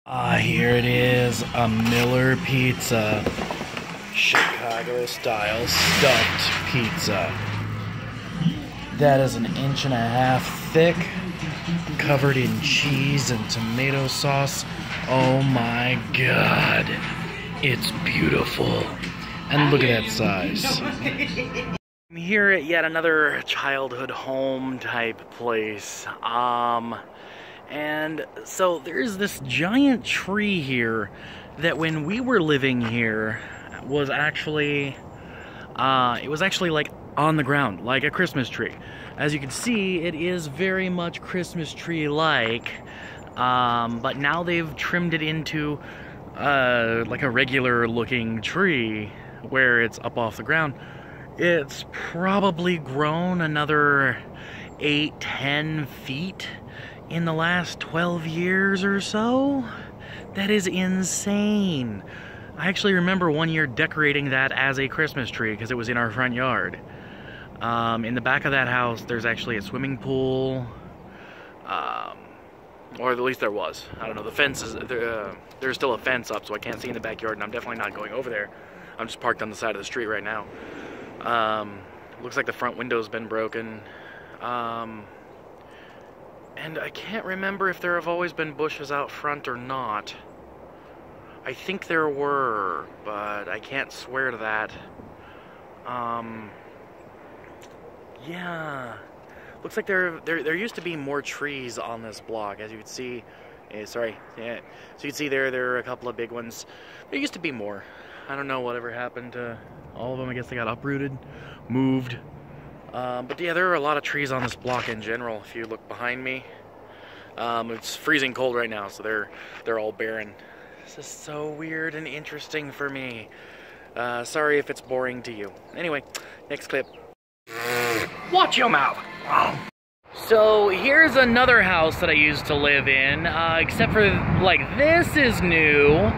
Here it is, a Miller pizza, Chicago-style stuffed pizza. That is 1.5 inches thick, covered in cheese and tomato sauce. Oh my God, it's beautiful. And look at that size. I'm here at yet another childhood home type place. And so there's this giant tree here that when we were living here was actually, it was actually like on the ground, like a Christmas tree. As you can see, it is very much Christmas tree-like, but now they've trimmed it into like a regular looking tree where it's up off the ground. It's probably grown another 8-10 feet in the last 12 years or so. That is insane. I actually remember one year decorating that as a Christmas tree because it was in our front yard. In the back of that house, there's actually a swimming pool, or at least there was. I don't know, the fence is, there's still a fence up, so I can't see in the backyard, and I'm definitely not going over there. I'm just parked on the side of the street right now. Looks like the front window's been broken. And I can't remember if there have always been bushes out front or not. I think there were, but I can't swear to that. Yeah. Looks like there used to be more trees on this block, as you can see. Sorry. Yeah. So you can see there are a couple of big ones. There used to be more. I don't know whatever happened to all of them. I guess they got uprooted, moved. But yeah, there are a lot of trees on this block in general. If you look behind me, it's freezing cold right now, so they're all barren. This is so weird and interesting for me. Sorry if it's boring to you. Anyway, next clip. Watch your mouth. So here's another house that I used to live in, except for like this is new.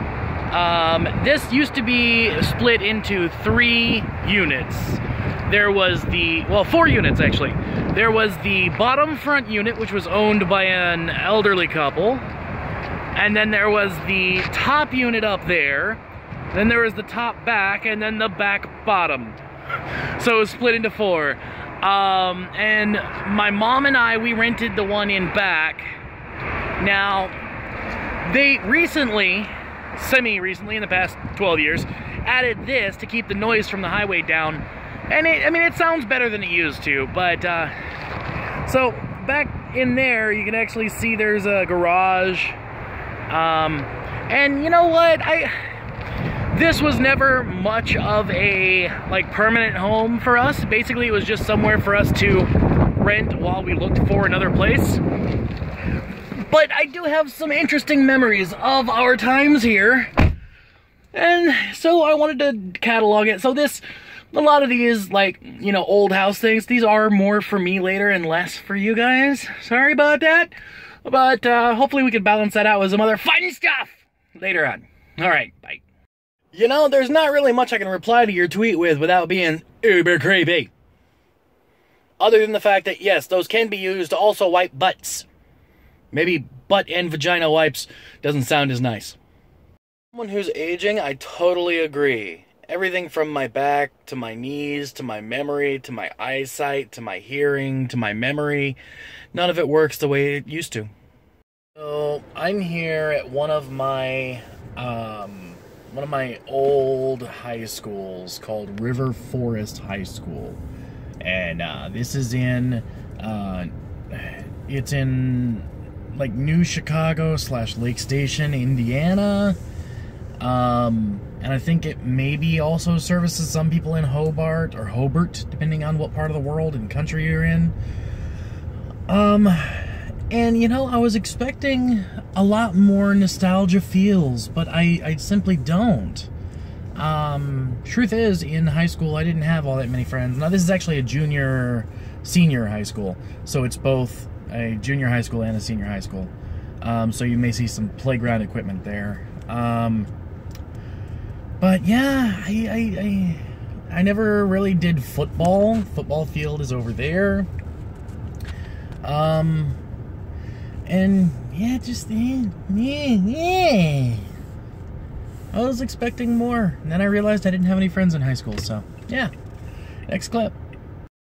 This used to be split into 3 units. There was the, well, 4 units actually. There was the bottom front unit, which was owned by an elderly couple. And then there was the top unit up there. Then there was the top back, and then the back bottom. So it was split into 4. And my mom and I, we rented the one in back. Now, they recently, semi-recently, in the past 12 years, added this to keep the noise from the highway down. And I mean, it sounds better than it used to, but, so, back in there, you can actually see there's a garage. And you know what, this was never much of a, like, permanent home for us. Basically, it was just somewhere for us to rent while we looked for another place. But I do have some interesting memories of our times here. And so I wanted to catalog it. So a lot of these, like, you know, old house things, these are more for me later and less for you guys. Sorry about that. But hopefully we can balance that out with some other fun stuff later on. Alright, bye. You know, there's not really much I can reply to your tweet with without being uber creepy. Other than the fact that, yes, those can be used to also wipe butts. Maybe butt and vagina wipes doesn't sound as nice. Someone who's aging, I totally agree. Everything from my back, to my knees, to my memory, to my eyesight, to my hearing, to my memory, none of it works the way it used to. So, I'm here at one of my old high schools called River Forest High School. And this is in, it's in, like, New Chicago / Lake Station, Indiana. And I think it maybe also services some people in Hobart, or Hobart, depending on what part of the world and country you're in. And, you know, I was expecting a lot more nostalgia feels, but I simply don't. Truth is, in high school, I didn't have all that many friends. Now, this is actually a senior high school, so it's both a junior high school and a senior high school. So you may see some playground equipment there. But yeah, I never really did football. Football field is over there. And Yeah, just, yeah. I was expecting more, and then I realized I didn't have any friends in high school, so, yeah. Next clip.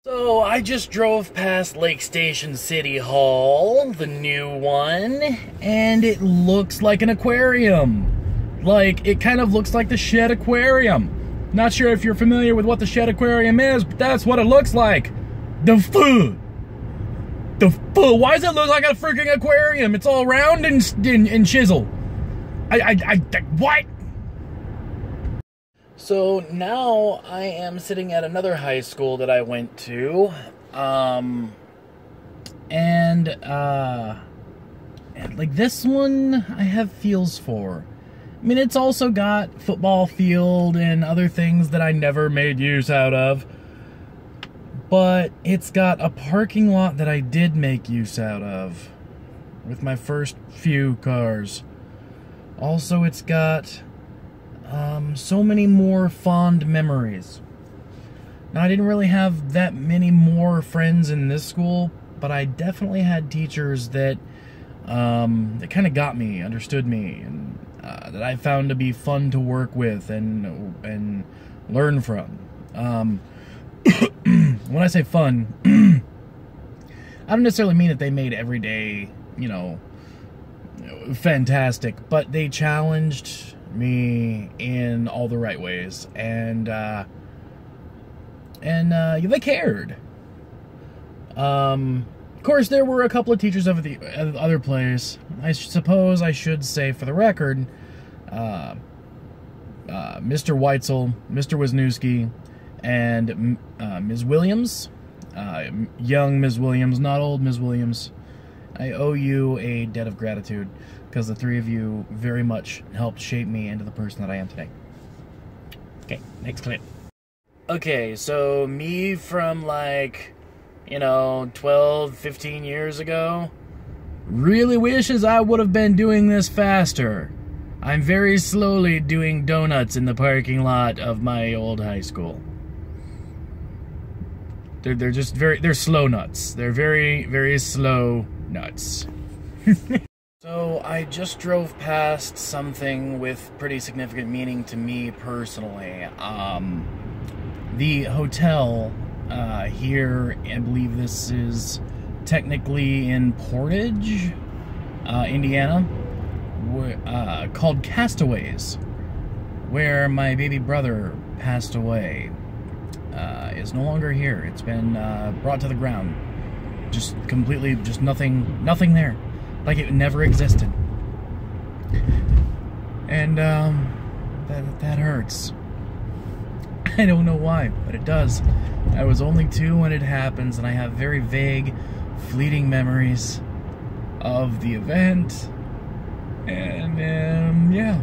So, I just drove past Lake Station City Hall, the new one, and it looks like an aquarium. Like, it kind of looks like the Shed Aquarium. Not sure if you're familiar with what the Shed Aquarium is, but that's what it looks like. The fuck? Why does it look like a freaking aquarium? It's all round and chisel. What? So now I am sitting at another high school that I went to, and like this one I have feels for. I mean, it's also got football field and other things that I never made use out of. But it's got a parking lot that I did make use out of with my first few cars. Also, it's got so many more fond memories. Now, I didn't really have that many more friends in this school, but I definitely had teachers that kind of got me, understood me, and that I found to be fun to work with and learn from. When I say fun, I don't necessarily mean that they made every day, fantastic, but they challenged me in all the right ways, and they cared. Of course, there were a couple of teachers of the other place. I suppose I should say, for the record, Mr. Weitzel, Mr. Wisniewski, and Ms. Williams, young Ms. Williams, not old Ms. Williams. I owe you a debt of gratitude, because the three of you very much helped shape me into the person that I am today. Okay, next clip. Okay, so me from 12, 15 years ago, really wishes I would have been doing this faster. I'm very slowly doing donuts in the parking lot of my old high school. They're just they're slow nuts. They're very, very slow nuts. So I just drove past something with pretty significant meaning to me personally. The hotel here, I believe this is technically in Portage, Indiana, called Castaways, where my baby brother passed away, is no longer here. It's been brought to the ground. Just completely, just nothing there. Like it never existed. And that hurts. I don't know why, but it does. I was only 2 when it happens, and I have very vague, fleeting memories of the event. And, yeah.